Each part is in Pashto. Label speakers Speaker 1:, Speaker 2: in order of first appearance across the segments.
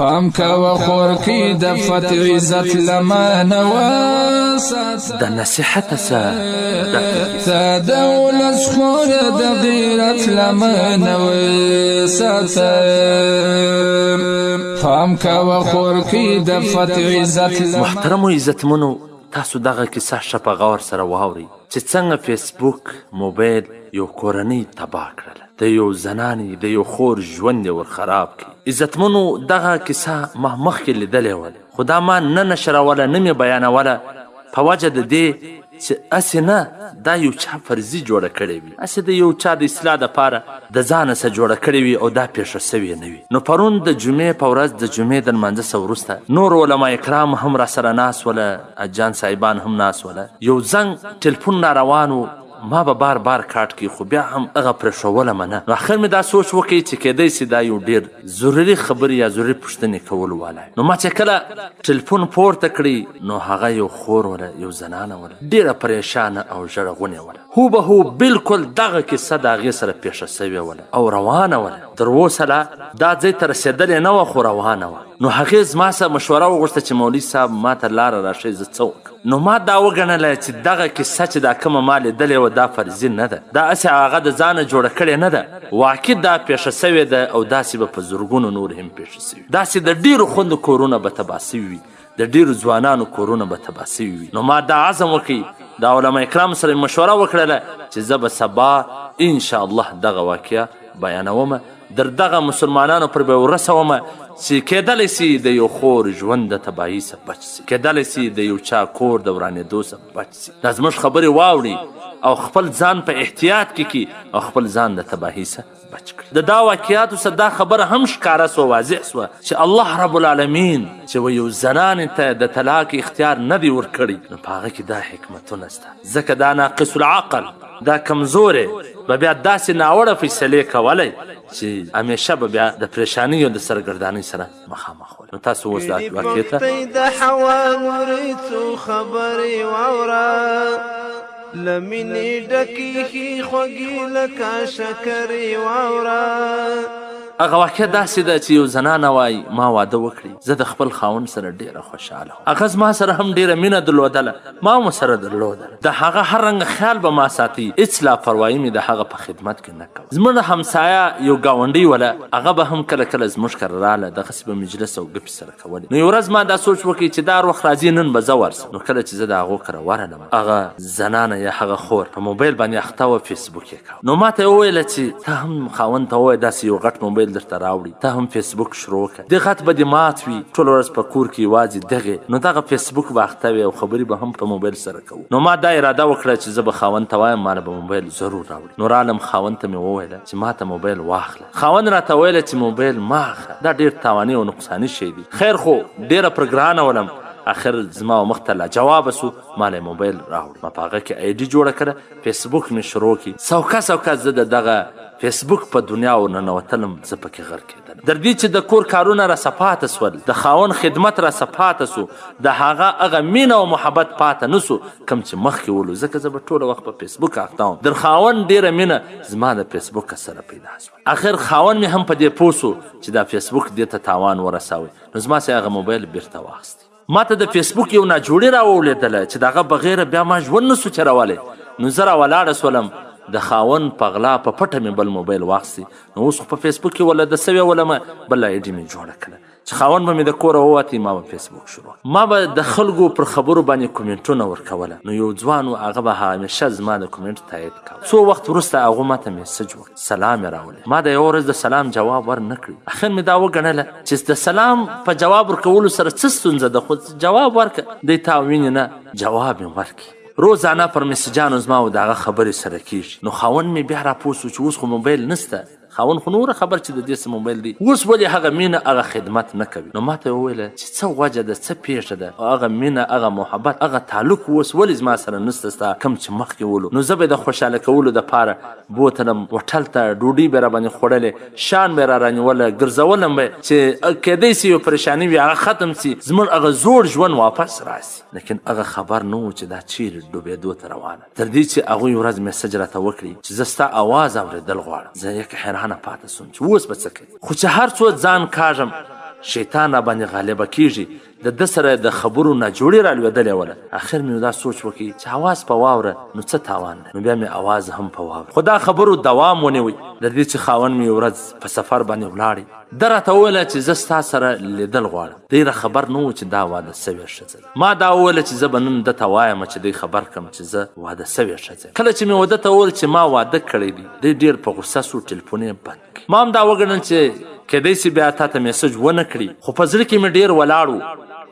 Speaker 1: پام کوه خور کی د فتح عزت لمانه وسات
Speaker 2: د نصیحت سره
Speaker 1: تا د ولس خور د غیرت لمانه وسات پام کوه خور کی د فتح عزت لمانه.
Speaker 2: محترمو عزتمنو، تاسو دغه کیسه ښه په غور سره واورئ چې څنګه فیسبوک موبایل یو کورنۍ تباه کړله، د یو زنانې د یو خور ژوند یې ور خراب کړي. عزتمنو، دغه کیسه ما مخکې لیدلې وله، خو دا ما نه نشروله نه مې بیانوله په وجه د دې چې هسې نه دا یو چا فرضي جوړه کړې وي، هسې د یو چا د اصلاح دپاره د ځانه څه جوړه کړې وي او دا پیښه سوې نه وي. نو پرون د جمعې په ورځ د جمعې د لمانځه څه وروسته نور علما کرام هم را سره ناست وله، اجان صاحبان هم ناست وله. یو زنګ ټلیفون را روان و، ما به بار بار کاټ کی، خو بیا هم هغه پرېښولمه نه. نو اخر مې دا سوچ وکړی چې کیدای سي دا یو ډېر ضروري خبرې یا ضروري پوښتنې کول والای. نو ما چې کله ټلیفون پورته کړی نو هغه یو خور وله، یو زنانه وله، ډېره پریشانه او ژړغونې وله. هوبهو بالکل دغه کیسه د هغې سره پیښه سوې وله او روانه وله. تر اوسه لا دا ځای ته رسېدلې نه وه خو روانه وه. نو هغې زما سره مشوره وغوښته چې مولوي صاحب ما ته لاره راښیي، زه څه وکړم؟ نو ما دا وګڼله چې دغه کیسه چې دا کومه ما لیدلې وه دا فرضي نه ده، دا هسې هغه د ځانه جوړه کړې نه ده، واقع دا پیښه سوې ده او داسې به په زرګونو نور هم پیښه سوي، داسې د ډېرو خوندو کورونه به تباه سوي وي، د ډېرو ځوانانو کورونه به تباه سوي وي. نو ما دا عزم وکړي، د علما کرام سره مشوره وکړله چې زه به سبا انشاءالله دغه واقعه بیانومه، در دغه مسلمانانو پر به ورسومه چې کیدلی سي د یو خور ژوند د تباهي څخه بچ سي، کیدلی سي د یو چا کور د ورانېدو څخه بچ سي. دا زموږ خبرې واوري او خپل ځان په احتیاط کې کي او خپل ځان د تباهي څخه بچ کړي. د دا واقعاتو څخه دا خبره هم ښکاره سوه، واضح سوه چې الله رب العالمین چې و یو زنانې ته د طلاق اختیار نه دی ورکړی، نو په هغه کې دا حکمتونه سته. ځکه دا ناقص العقل، دا کمزوری به بیا داسې ناوړه فیصلې کولی چې همیشه به بیا د پریشانۍ او د سرګردانۍ سره مخامخ ول. نو تاسو اوس دا واقعې ته
Speaker 3: د حوا نورې څو خبرې واوره، لمنې ډکې ښې خوږې لکه شکرې واوره.
Speaker 2: هغه واقع داسې ده چې یو زنانه وایي ما واده وکړي، زه د خپل خاوند سره ډېره خوشحاله وم، هغه زما سره هم ډېره مینه درلودله، ما هم ورسره درلودله، د هغه هر رنګه خیال به ما ساتي، هېڅ لاپروايي مې د هغه په خدمت کې نه کوله. زموږ همسایه یو ګاونډۍ وله، هغه به هم کله کله زموږ کره راله، دغسې به مجلس او ګپې سره کولې. نو یو ورځ ما دا سوچ وکړی چې دا وخت راځي نن به زه ورسم. نو کله چې زه د هغو کره ورغلم، هغه زنانه یا هغه خور په موبایل باندې اخته وه، فیسبوک یې کوه. نو ما ته یې وویله چې ته هم خاوند ته ووایه داسې یو غټ موبایل درته راوړي، ته هم فیسبوک شروع کړه، دې غټ به دې مات وي، ټوله ورځ په کور کې یوازې دغې، نو دغه فیسبوک به اخته وي او خبرې به هم په موبایل سره کوو. نو ما دا اراده وکړه چې زه به خاوند ته وایم ماله به موبایل ضرور راوړي. نو رالم خاوند ته مې وویله چې ما ته موبایل واخله. خاوند راته ویله چې موبایل ما اخله، دا ډېر تاواني او نقصاني شی دی. خیر خو ډېره پر ګرانه ولم، اخر زما مخ ته لا جواب سو، ماله موبایل راوړي. ما په هغه کې آی ډي جوړه کړه، فیسبوک مې شروع کړي. سوکه سوکه زه د دغه فیسبوک په دنیا ورننوتلم، زه پکې غر کېدلم. در دې چې د کور کارونه را پاته سول، د خاوند خدمت را پاته سو، د هغه مینه او محبت پاته نه سو کوم چې مخکې ولو، ځکه زه به ټوله وخت په فیسبوک اخته وم. در خاوند ډېره مینه زما د فیسبوک سره پیدا سوه. اخر خاوند مې هم په دې پوه سو چې دا فیسبوک دې ته تاوان ورساوی، نو زما څخه هغه موبایل بیرته واخیستی. ما ته د فیسبوک یو ناجوړي راولیدله چې د هغه بغیره بیا ما ژوند نسو چلولی. نو زه راولاړه سولم، د خاوند په غلا په پټه مې بل موبایل واخیستی. نو اوس خو په فیسبوک کې وله د سوې ولمه بل آی ډي مې جوړه کړه چې خاوند به مې د کوره ووتی، ما به فیسبوک شروع، ما به د خلکو پر خبرو باندې کومنټونه ورکوله. نو یو ځوان و، هغه به همیشه زما د کومنټ تایید کوه. څو وخت وروسته هغو ما ته میسج وکړ، سلام یې راولی. ما د یوه ورځ د سلام جواب ور نه کړي. اخر مې دا وګڼله چې د سلام په جواب ورکولو سره څه ستونزه ده، خو جواب ورکړه. دی تا وینې نه، جواب مې ورکړي. روزانه پر میسجانو زما و د هغه خبرې سره کېږي. نو خاوند مې بیا راپوه سو چې اوس خو موبایل نسته، خاوند خو نوره خبر چې د دې څه موبایل دی، اوس ولې هغه مینه هغه خدمت نه کوي. نو ما ته یې وویله چې څه وجه ده، څه پیښه ده، هغه مینه هغه محبت هغه تعلق اوس ولې زما سره نسته ستا کوم چې مخکې ولو. نو زه به د خوشحاله کولو دپاره بوتلم هوټل ته، ډوډۍ به راباندې خوړلې، شان به یې رانیوله، ګرځولم به چې کیدی سي یو پریشاني وي هغه ختم سي، زموږ هغه زوړ ژوند واپس راسي. لیکن هغه خبر نه و چې دا چیرې ډوبېدو ته روانه. تر دې چې هغوی ورځ میسج راته وکړي چې زه ستا اواز اورېدل غواړم. زه یک حیرانه پاته سوم چې اوس به څه کوي. خو چې هر څو ځان کاږم شیطان را باندې غالبه کیږي د ده سره د خبرو ناجوړي رالوېدلې وله. اخر مې دا سوچ وکړي چې اواز په واوره نو څه تاوان دی، نو بیا مې اواز هم په واوره. خو دا خبرو دوام ونیوی، د دې چې خاوند مې ورځ په سفر باندې ولاړې. ده راته وویله چې زه ستا سره لیدل غواړم. دی را خبر نه و چې دا واده سوې ښځه ده. ما دا وویله چې زه به نن ده ته وایم چې دی خبر کړم چې زه واده سوې ښځه یم. کله چې مې وده ته وویل چې ما واده کړی دی، دی ډېر په غوسه سو، ټلیفون یې بند کړي. ما هم دا وګڼل چې کیدای سي بیا تا ته میسج ونه کړي، خو په زړه کې مې ډېر ولاړ و.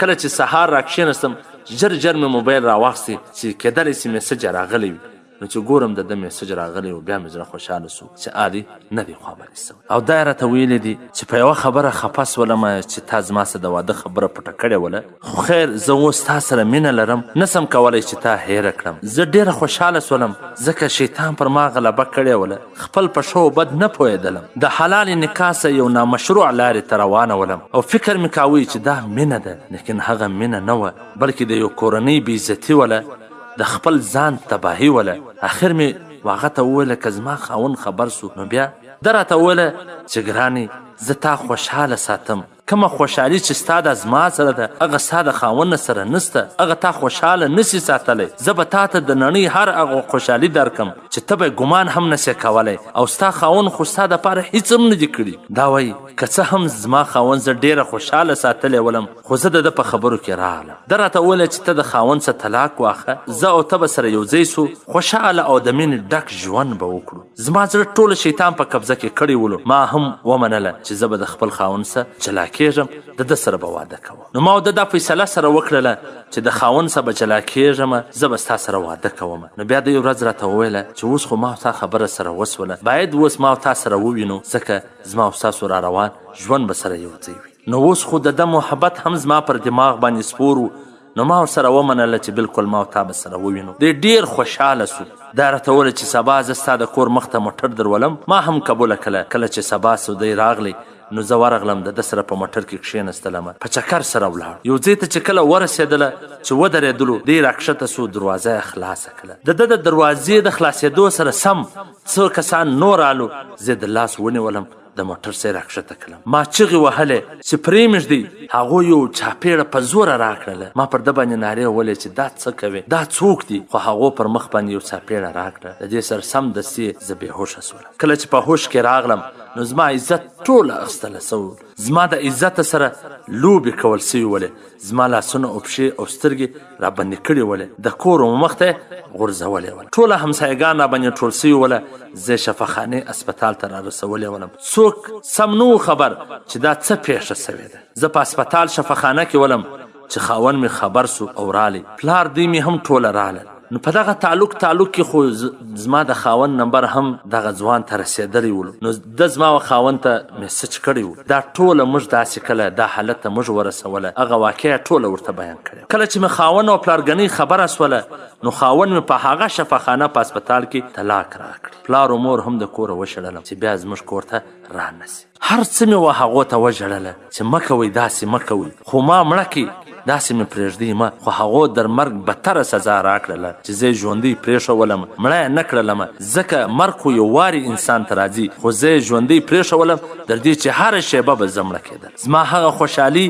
Speaker 2: کله چې سهار را کښېنستم ژر مې موبایل راواخیستې چې کیدلی سي میسج یې راغلی وي. نو چې ګورم د ده میسج راغلی و، بیا مې زړه خوشحاله سو چې عادي نه دی خوابدي سوی. او دا یې راته ویلي دي چې په یوه خبره خفه سولمه چې تا زما سره د واده خبره پټه کړې وله، خو خیر زه اوس تا سره مینه لرم، نسم کولی چې تا هیره کړم. زه ډېره خوشحاله سولم ځکه شیطان پر ما غلبه کړې وله. خپل په ښو بد نه پوهېدلم، د حلال نکاح سه یو نامشروع لارې ته روانه ولم او فکر مې کاوه چې دا مینه ده، لیکن هغه مینه نه وه، بلکې د یو کورنۍ بېعزتي وله، د خپل ځان تباهي وله. اخر مې هغه ته وویله که زما خاوند خبر سو نو بیا. ده راته وویله چې ګرانې زه تا خوشحاله ساتم، کومه خوشحالي چې ستا د زما سره ده هغه ستا د خاوند سره نسته، هغه تا خوشحاله نسي ساتلی. زه به تا ته د نړۍ هر هغه خوشحالي درکم چې ته به ګمان هم نسې کولی، او ستا خاوند خو ستا دپاره هېڅ هم نه دي کړي. دا وایي که څه هم زما خاوند زه ډېره خوشحاله ساتلی ولم، خو زه د ده په خبرو کې راغلم. ده راته وویله چې ته د خاوند څه طلاق واخه، زه او ته به سره یو ځای سو، خوشحاله او د مینې ډک ژوند به وکړو. زما زړه ټوله شیطان په قبضه کې کړی ولو. ما هم ومنله چې زه به د خپل خاوند سره جلا کېږم، د ده سره به واده کوم. نو ما د دا فیصله سره وکړله چې د خاوند سره به جلا کېږم، زه به ستا سره واده کوم. نو بیا د یو ورځ راته وویله چې اوس خو ما او تا خبره سره وسوله، باید اوس ما او تا سره ووینو، ځکه زما او ستاسو را روان ژوند به سره یو ځای وي. نو اوس خو د ده محبت هم زما پر دماغ باندې سپور و. نو ما ورسره ومنله چې بلکل ما او تا به سره ووینو. دی ډېر خوشحاله سو. دا راته وویله چې سبا زه ستا د کور مخ ته موټر درولم. ما هم قبوله کړه. کله چې سبا سو دی راغلی نو زه ورغلم، د ده سره په موټر کې کښېنستلم، په چکر سره ولاړ. یو ځای ته چې کله ورسېدله چې ودرېدلو، دی راکښته سو، دروازه یې خلاصه کړه. د ده د دروازې د خلاصېدو سره سم څو کسان نور رالو، زه د لاس ونیولم، د موټر سره یې راکښته کړم. ما چغې وهلې چې پرېمږدئ. هغوی یو چاپېړه په زوره راکړله. ما پر ده باندې نارې وولې چې دا څه کوې، دا څوک دي؟ خو هغو پر مخ باندې یو چاپېړه راکړه. د دې سره سمدستي زه بېهوشه سولم. کله چې په هوش کې راغلم نو زما عزت ټوله اخیستله سوی، زما د عزت سره لوبې کول سوي ولې، زما لاسونه او پښې او سترګې را باندې کړې ولې، د کور مخ ته غورځولې ول. ټوله همسایګان را باندې ټول سوي وله. زه شفاخانې اسپتال ته را رسولې ولم. څوک سم نه خبر چې دا څه پیښه سوې ده. زه په اسپتال شفاخانه کې ولم چې خاوند مې خبر سو او رالی، پلار دوی مې هم ټوله راله. نو په دغه تعلق کې خو زما د خاوند نمبر هم دغه ځوان ته رسېدلی ولو. نو د زما خاوند ته میسج کړی و. دا ټوله موږ داسې کله دا حالت ته موږ ورسوله، هغه واقعه ټوله ورته بیان کړې. کله چې مې خاوند او پلارګنۍ خبره سوله نو خاوند مې په هغه شفاخانه په اسپتال کې طلاق راکړي. پلار و مور هم د کوره وشړلم چې بیا زموږ کور ته رانسي. هر څه مې و هغو ته وژړله چې مه کوئ، داسې مه کوئ، خو ما مړه کړي، داسې مې پرېږدئ مه. خو هغو در مرګ بدتره سزا راکړله چې زه یې ژوندۍ پرېښولم، مړه یې نه کړلم، ځکه مرګ خو یو وارې انسان ته راځي، خو زه یې ژوندۍ پرېښولم در دې چې هره شیبه به زه مړه کېدل. زما هغه خوشحالي،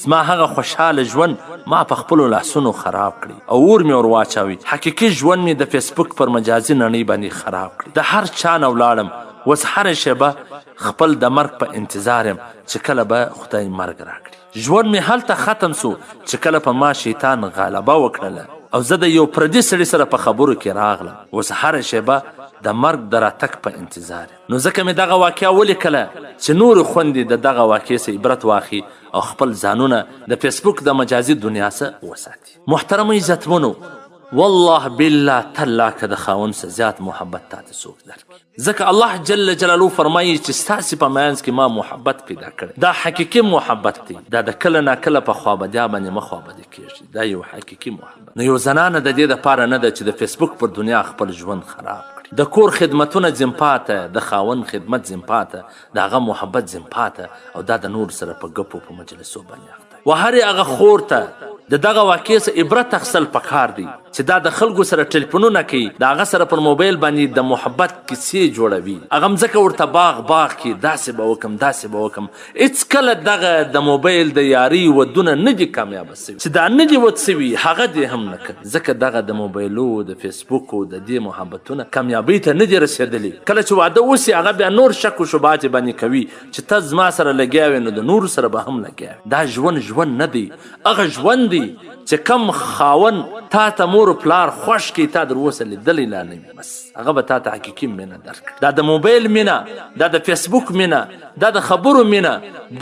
Speaker 2: زما هغه خوشحاله ژوند ما په خپلو لاسونو خراب کړي او اور مې ور واچوي. حقیقي ژوند مې د فیسبوک پر مجازي نړۍ باندې خراب کړي. د هر چا نه ولاړم، اوس هره شیبه خپل د مرګ په انتظار یم چې کله به خدای مرګ راکړي. ژوند مې هلته ختم سو چې کله په ما شیطان غلبه وکړله او زه د یو پردي سړي سره په خبرو کې راغلم. اوس هره شیبه د مرګ د راتګ په انتظار یم. نو ځکه مې دغه واقعه ولیکله چې نورې خویندې د دغه واقعې څخه عبرت واخلي او خپل ځانونه د فیسبوک د مجازي دنیا څخه وساتي. محترمو عزتمنو، والله بالله تالله که د خاوند څخه زیات محبت تاته څوک درکړي، ځکه الله جل جلاله فرمایي چې ستاسې په منځ کې ما محبت پیدا کړی. دا حقیقي محبت دی، دا د کله ناکله په خوابدیا باندې مه خوابدي کېږي، دا یو حقیقي محبت. نو یو زنانه د دې دپاره نه ده چې د فیسبوک پر دنیا خپل ژوند خراب کړي. د کور خدمتونه ځین پاته، د خاوند خدمت ځین پاته، د هغه محبت ځین پاته، او دا د نور سره په ګپو په مجلسو باندې اخته. و هرې هغه خور ته د دغه واقعې څخه عبرت اخیستل پکار دی چې دا د خلکو سره ټلیفونونه کوي د هغه سره پر موبایل باندې د محبت کیسې جوړوي هغه مځکه ورته باغ کې داسې به وکم داسې به وکم هېڅکله دغه د موبایل د یاري ودونه نه دي کامیابه سوي چې دا نه دي ود سوي هغه دې هم نه کوي ځکه دغه د موبایلو د فیسبوک د دې محبتونه کامیابۍ ته نه دي رسېدلي کله چې واده وسي هغه بیا نور شک و شبهات باندې کوي چې ته زما سره لګیا وې نو د نورو سره به هم لګیا دا ژوند نه دی هغه ژوند دی چې کم خاون تا ته مور پلار خوښ کړي تا در اوسه لیدلی لا نه وي بس هغه به تا ته حقیقي مینه درکړي دا د موبایل مینه دا د فیسبوک مینه دا د خبرو مینه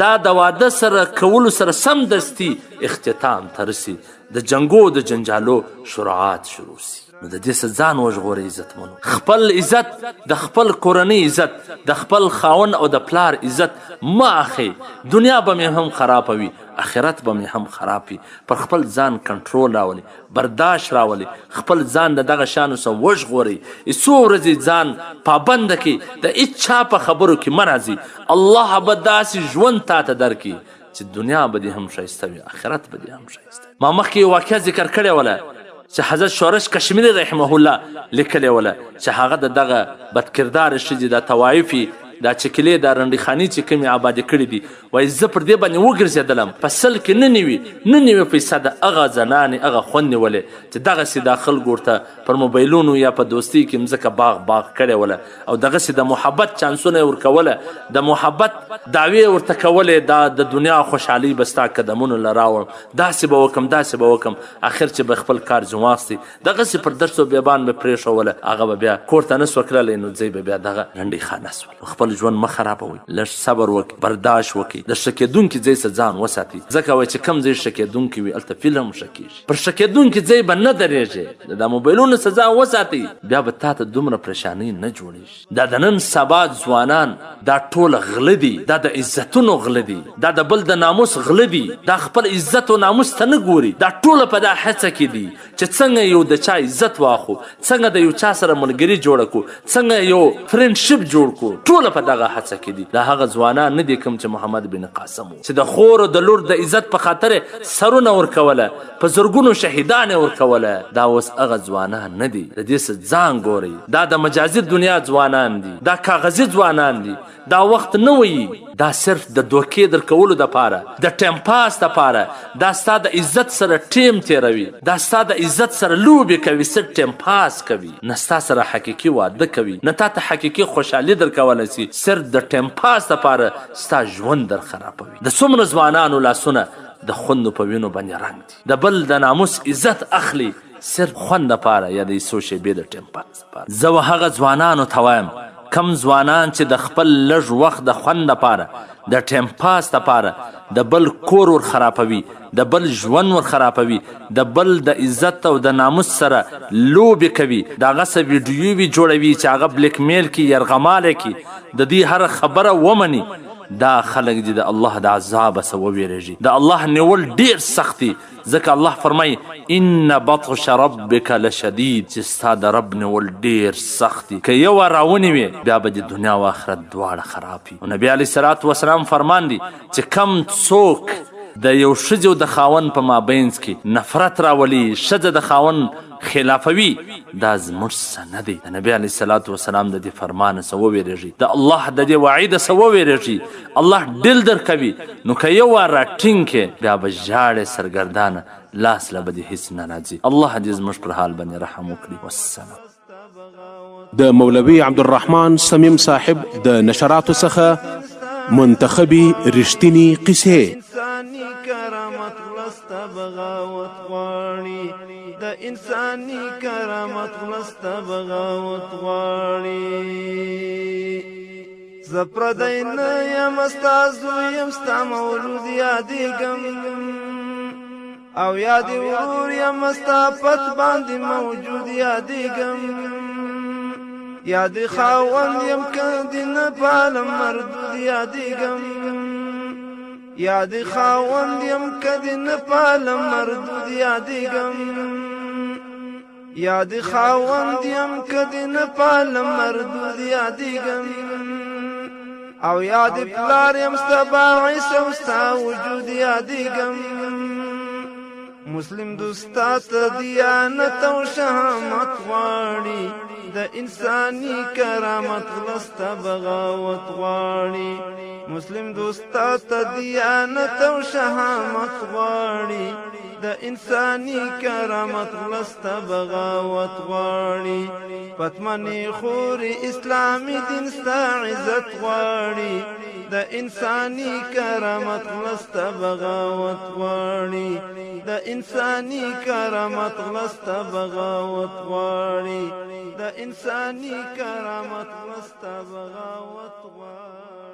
Speaker 2: دا د واده سره کولو سره سمدستي اختتام ته رسي د جنګو د جنجالو شروعات شروع سي نو د دې څه ځان وژغورئ عزتمنو خپل عزت د خپل کورنۍ عزت د خپل خاون او د پلار عزت مه اخئ دنیا به مې هم خرابوي آخرت به مې هم خرابوي پر خپل ځان کنټرول راولي برداشت راولي خپل ځان د دغه شانو څخه وژغورئ څو ورځې ځان پابنده کړي د هېچا په خبرو کې مه راځي الله به داسې ژوند تا ته درکړي چې دنیا به دې هم ښایسته وي آخرت به دې هم ښایسته ما مخکې یو واقعه ذکر کړې وله چې حضرت شورش کشمیری رحمه الله لیکلی وله چې هغه د دغه بدکرداره ښځې د طوایفي دا چکلې دا رنډیخانې چې کومې آبادې کړي دي وایي زه پر دې باندې وګرځېدلم په سل کې نه نوي پیسه د هغه زنانې هغه خوند نیولې چې دغسې دا خلکو ورته پر موبایلونو یا په دوستۍ کې مځکه باغ کړې وله او دغسې د محبت چانسونه یې ورکوله د محبت دعوې ورته کولې دا د دنیا خوشحالۍ به ستا قدمونو له راوړم داسې به وکم آخر چې به خپل کار ځواستي دغسې پر درس و بیابان به پرېښوله هغه به بیا کور ته نه سوه تللی نو ځای به بیا دغه رنډیخانه سول خپل ژوند مه خرابوئ لږ صبر وکړئ برداشت وکړئ د ښه کېدونکي ځای څخه ځان وساتئ ځکه وایي چې کوم ځای ښه کېدونکی وي هلته فیل هم ښه کېږي پر ښه کېدونکي ځای به نه درېږئ د دا موبایلونو څخه ځان وساتئ بیا به تا ته دومره پریشانۍ نه جوړېږي دا د نن سبا ځوانان دا ټوله غله دي دا د عزتونو غله دي دا د بل د ناموس غله دي دا خپل عزت و ناموس ته نه ګوري دا ټوله په دا هڅه کې دي چې څنګه یو د چا عزت واخو څنګه د یو چا سره ملګري جوړه کړو څنګه یو فرینډشپ جوړ کړو ټوله په دغه هڅه کې دي دا هغه ځوانان نه دي کوم چې محمد بن قاسم و چې د خور او د لور د عزت په خاطر سرونه ورکوله په زرګونو شهیدان یې ورکوله دا اوس هغه ځوانان نه دي د دې څه ځان ګورئ دا د مجازي دنیا ځوانان دي دا کاغذي ځوانان دي دا وخت نه وي دا صرف د دوکې درکولو دپاره د ټیم پاس دپاره دا ستا د عزت سره ټیم تیروي دا ستا د عزت سره لوبې کوي څه ټیم پاس کوي نه ستا سره حقیقي واده کوي نه تا ته حقیقي خوشحالي درکولی سي صرف د ټیم پاس دپاره ستا ژوند در خرابوي د څومره ځوانانو لاسونه د خوندو په وینو باندې رنګ دي د بل د ناموس عزت اخلي صرف خوند دپاره یا د څو شېبې د ټیم پاس دپاره زه هغه ځوانانو ته وایم کم ځوانان چې د خپل لږ وخت د خوند دپاره د ټیم پاس دپاره د بل کور ور خرابوي د بل ژوند ور خرابوي د بل د عزت او د ناموس سره لوبې کوي د هغه څه ویډیووي جوړوي چې هغه بلیک میل کي یرغمالی کي د دې هره خبره ومني دا خلک دي د الله د عذابه څه وویرېږي د الله نیول ډېر سخت دي ځکه الله فرمایي ان بطش ربک لشدید چې ستا د رب نیول ډېر سخت دي که یوه راونیوې بیا به د دنیا او آخرت دواړه خراب وي نبي علیه الصلاة وسلام فرمان دي چې کم څوک د یو ښځې او د خاوند په مابینځ کې نفرت راولي ښځه د خاوند خلافوي دا زموږ څه نه دی د نبي علیه الصلاة وسلام د دې فرمانه څه وویرېږي د الله د دې وعیده څه وویرېږي الله ډیل درکوي نو که یو وار راټینګ کې بیا به ژاړې سرګردانه لاس له به دې هېڅ نه راځي الله دې زموږ پر حال باندې رحم وکړي والسلام
Speaker 4: د مولوي عبدالرحمن سمیم صاحب د نشراتو څخه منتخبي رښتینی قصې
Speaker 3: انسانی کرامت ولسته بغاوت غواړي د انسانی کرامت ولسته بغاوت غواړي زه پردی نه یم ستا زوی یم ستا مولود یادېږم او یادې ورور یم ستا پت باندې موجود یادېږم یادې خاوند یم که دې نه پالم مردود یادېږم یادې خاوند یم که دې نه پالم مردود یادېږم یادې خاوند یم که دې نه پالم مردود یادېږم او یادې پلار یم ستا باعث او ستا وجود یادېږم مسلم دوستا ته دیانت او شهامت غواړي د انساني کرامت غلسته بغاوت غواړي مسلم دوستا ته دیانت او شهامت غواړي د انساني کرامت غلسته بغاوت غواړي پتمنې خوري اسلامي دین ستا عزت غواړي د انساني کرامت غلسته بغاوت غواړي د انساني کرامت غلسته بغاوت غواړي د انساني کرامت غلسته بغاوت غواړي